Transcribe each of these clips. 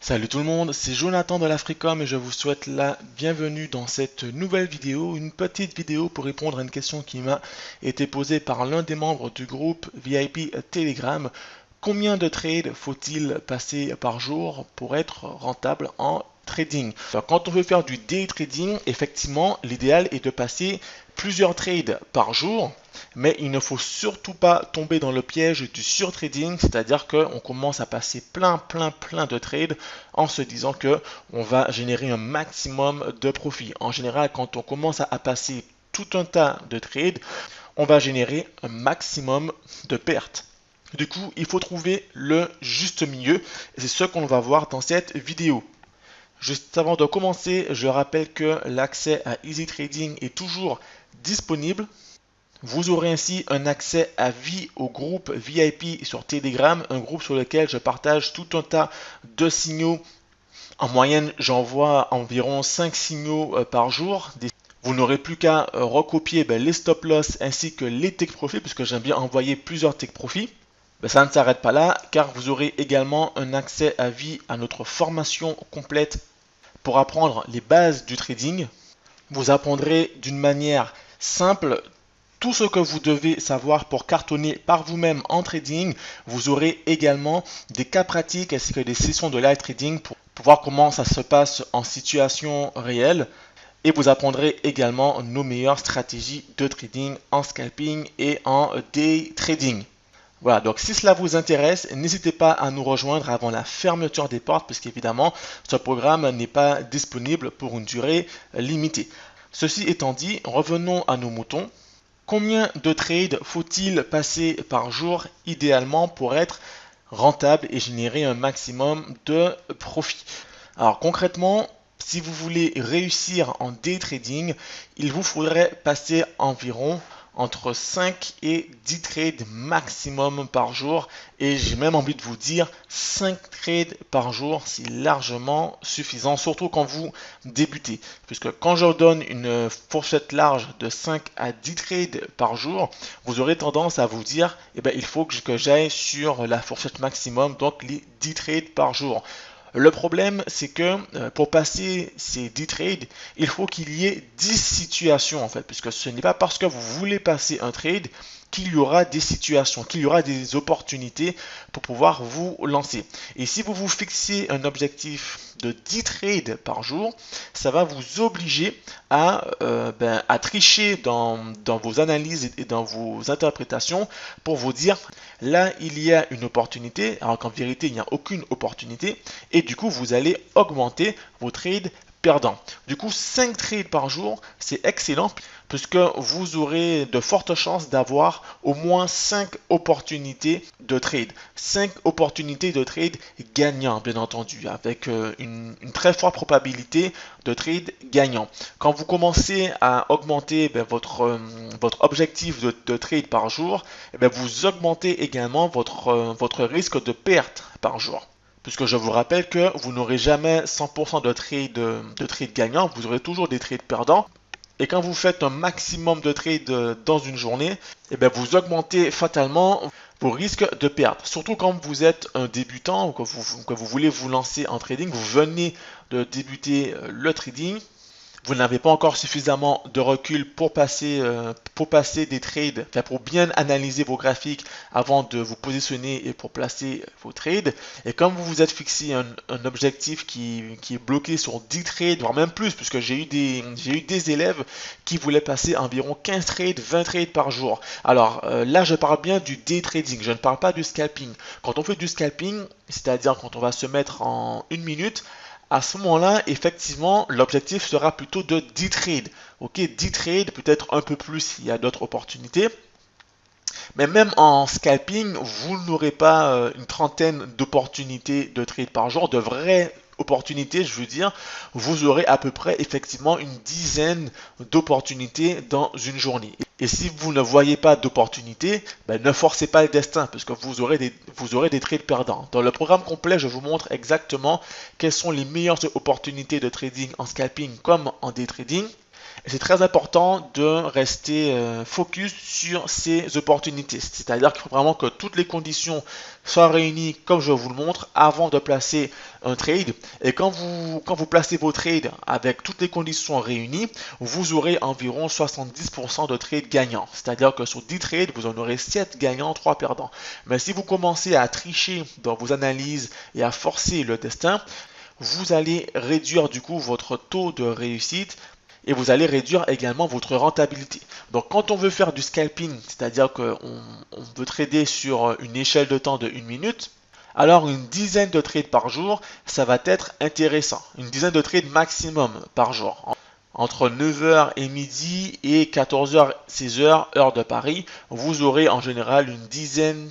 Salut tout le monde, c'est Jonathan de l'Africom et je vous souhaite la bienvenue dans cette nouvelle vidéo, une petite vidéo pour répondre à une question qui m'a été posée par l'un des membres du groupe VIP Telegram. Combien de trades faut-il passer par jour pour être rentable en trading? Alors, quand on veut faire du day trading, effectivement, l'idéal est de passer plusieurs trades par jour. Mais il ne faut surtout pas tomber dans le piège du surtrading, c'est-à-dire qu'on commence à passer plein de trades en se disant que on va générer un maximum de profit. En général, quand on commence à passer tout un tas de trades, on va générer un maximum de pertes. Du coup, il faut trouver le juste milieu et c'est ce qu'on va voir dans cette vidéo. Juste avant de commencer, je rappelle que l'accès à Easy Trading est toujours disponible. Vous aurez ainsi un accès à vie au groupe VIP sur Telegram, un groupe sur lequel je partage tout un tas de signaux. En moyenne, j'envoie environ 5 signaux par jour. Vous n'aurez plus qu'à recopier les stop loss ainsi que les take profit, puisque j'aime bien envoyer plusieurs take profit. Ça ne s'arrête pas là, car vous aurez également un accès à vie à notre formation complète pour apprendre les bases du trading. Vous apprendrez d'une manière simple tout ce que vous devez savoir pour cartonner par vous-même en trading. Vous aurez également des cas pratiques ainsi que des sessions de live trading pour voir comment ça se passe en situation réelle. Et vous apprendrez également nos meilleures stratégies de trading en scalping et en day trading. Voilà, donc si cela vous intéresse, n'hésitez pas à nous rejoindre avant la fermeture des portes, puisqu'évidemment, ce programme n'est pas disponible pour une durée limitée. Ceci étant dit, revenons à nos moutons. Combien de trades faut-il passer par jour idéalement pour être rentable et générer un maximum de profit? Alors concrètement, si vous voulez réussir en day trading, il vous faudrait passer environ entre 5 et 10 trades maximum par jour. Et j'ai même envie de vous dire 5 trades par jour, c'est largement suffisant, surtout quand vous débutez. Puisque quand je donne une fourchette large de 5 à 10 trades par jour, vous aurez tendance à vous dire, il faut que j'aille sur la fourchette maximum, donc les 10 trades par jour. Le problème, c'est que pour passer ces 10 trades, il faut qu'il y ait 10 situations en fait, puisque ce n'est pas parce que vous voulez passer un trade qu'il y aura des situations, qu'il y aura des opportunités pour pouvoir vous lancer. Et si vous vous fixez un objectif de 10 trades par jour, ça va vous obliger à tricher dans vos analyses et dans vos interprétations pour vous dire là il y a une opportunité, alors qu'en vérité il n'y a aucune opportunité, et du coup vous allez augmenter vos trades perdants. Du coup 5 trades par jour c'est excellent puisque vous aurez de fortes chances d'avoir au moins 5 opportunités de trade. 5 opportunités de trade gagnant, bien entendu, avec une très forte probabilité de trade gagnant. Quand vous commencez à augmenter votre objectif de trade par jour, vous augmentez également votre risque de perte par jour. Puisque je vous rappelle que vous n'aurez jamais 100% de trade gagnants, vous aurez toujours des trades perdants. Et quand vous faites un maximum de trades dans une journée, vous augmentez fatalement vos risques de perte. Surtout quand vous êtes un débutant ou que vous voulez vous lancer en trading, vous venez de débuter le trading, vous n'avez pas encore suffisamment de recul pour passer des trades, pour bien analyser vos graphiques avant de vous positionner et pour placer vos trades. Et comme vous vous êtes fixé un objectif qui est bloqué sur 10 trades, voire même plus, puisque j'ai eu des élèves qui voulaient passer environ 15 trades, 20 trades par jour. Alors là, je parle bien du day trading, je ne parle pas du scalping. Quand on fait du scalping, c'est-à-dire quand on va se mettre en 1 minute, à ce moment-là, effectivement, l'objectif sera plutôt de 10 trades. Ok, 10 trades, peut-être un peu plus s'il y a d'autres opportunités. Mais même en scalping, vous n'aurez pas une trentaine d'opportunités de trade par jour, de vraies opportunités, je veux dire. Vous aurez à peu près effectivement une dizaine d'opportunités dans une journée. Et si vous ne voyez pas d'opportunité, ne forcez pas le destin, parce que vous aurez des trades perdants. Dans le programme complet, je vous montre exactement quelles sont les meilleures opportunités de trading en scalping comme en day trading. Et c'est très important de rester focus sur ces opportunités. C'est-à-dire qu'il faut vraiment que toutes les conditions soient réunies comme je vous le montre avant de placer un trade. Et quand vous placez vos trades avec toutes les conditions réunies, vous aurez environ 70% de trades gagnants. C'est-à-dire que sur 10 trades, vous en aurez 7 gagnants, 3 perdants. Mais si vous commencez à tricher dans vos analyses et à forcer le destin, vous allez réduire du coup votre taux de réussite et vous allez réduire également votre rentabilité. Donc quand on veut faire du scalping, c'est-à-dire qu'on veut trader sur une échelle de temps de 1 minute, alors une dizaine de trades par jour, ça va être intéressant. Une dizaine de trades maximum par jour. Entre 9h et midi et 14h, 16h, heure de Paris, vous aurez en général une dizaine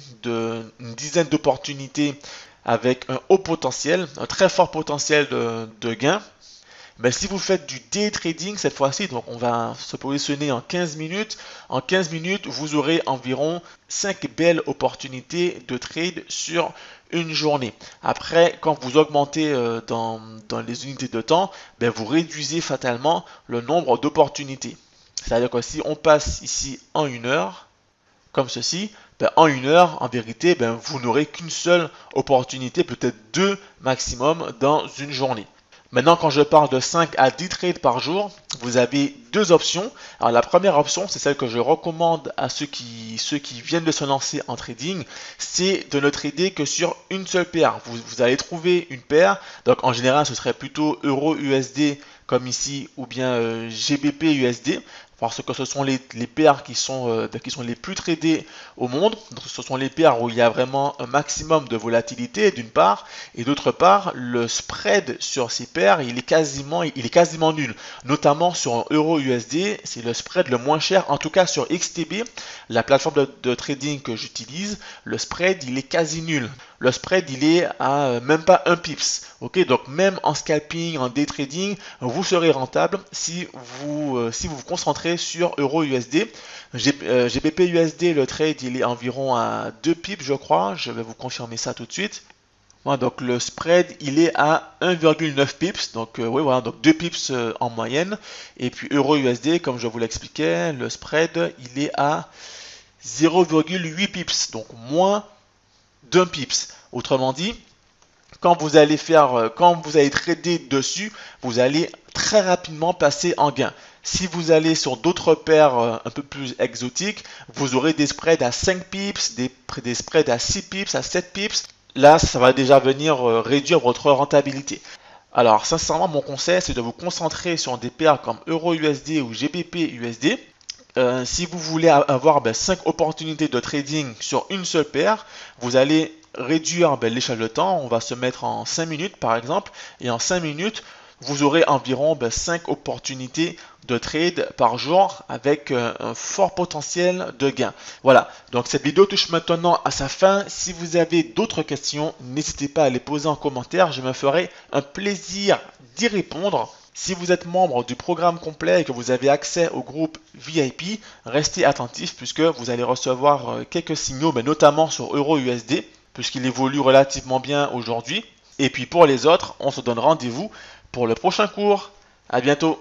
d'opportunités avec un haut potentiel, un très fort potentiel de gain. Mais si vous faites du day trading cette fois-ci, donc on va se positionner en 15 minutes. En 15 minutes, vous aurez environ 5 belles opportunités de trade sur une journée. Après, quand vous augmentez dans les unités de temps, ben vous réduisez fatalement le nombre d'opportunités. C'est-à-dire que si on passe ici en 1 heure, comme ceci, ben en 1 heure, en vérité, ben vous n'aurez qu'une seule opportunité, peut-être 2 maximum dans une journée. Maintenant, quand je parle de 5 à 10 trades par jour, vous avez deux options. Alors, la première option, c'est celle que je recommande à ceux qui viennent de se lancer en trading, c'est de ne trader que sur une seule paire. Vous allez trouver une paire, donc en général, ce serait plutôt Euro-USD comme ici, ou bien GBP-USD. Parce que ce sont les paires qui sont les plus tradées au monde. Donc, ce sont les paires où il y a vraiment un maximum de volatilité d'une part, et d'autre part, le spread sur ces paires, il est quasiment nul. Notamment sur un euro-USD, c'est le spread le moins cher. En tout cas sur XTB, la plateforme de trading que j'utilise, le spread il est quasi nul. Le spread il est à même pas 1 pips. Ok, donc même en scalping, en day trading, vous serez rentable si vous vous concentrez sur euro-USD. GBP-USD, le trade il est environ à 2 pips je crois. Je vais vous confirmer ça tout de suite. Voilà, donc le spread il est à 1,9 pips, donc oui voilà, donc 2 pips en moyenne. Et puis euro-USD, comme je vous l'expliquais, le spread il est à 0,8 pips, donc moins d'un pips. Autrement dit, quand vous allez trader dessus, vous allez très rapidement passer en gain. Si vous allez sur d'autres paires un peu plus exotiques, vous aurez des spreads à 5 pips, des spreads à 6 pips, à 7 pips. Là, ça va déjà venir réduire votre rentabilité. Alors, sincèrement, mon conseil, c'est de vous concentrer sur des paires comme Euro-USD ou GBP-USD. Si vous voulez avoir 5 opportunités de trading sur une seule paire, vous allez réduire l'échelle de temps. On va se mettre en 5 minutes par exemple. Et en 5 minutes, vous aurez environ 5 opportunités de trade par jour avec un fort potentiel de gain. Voilà, donc cette vidéo touche maintenant à sa fin. Si vous avez d'autres questions, n'hésitez pas à les poser en commentaire. Je me ferai un plaisir d'y répondre. Si vous êtes membre du programme complet et que vous avez accès au groupe VIP, restez attentif puisque vous allez recevoir quelques signaux, mais notamment sur Euro-USD, puisqu'il évolue relativement bien aujourd'hui. Et puis pour les autres, on se donne rendez-vous pour le prochain cours. À bientôt.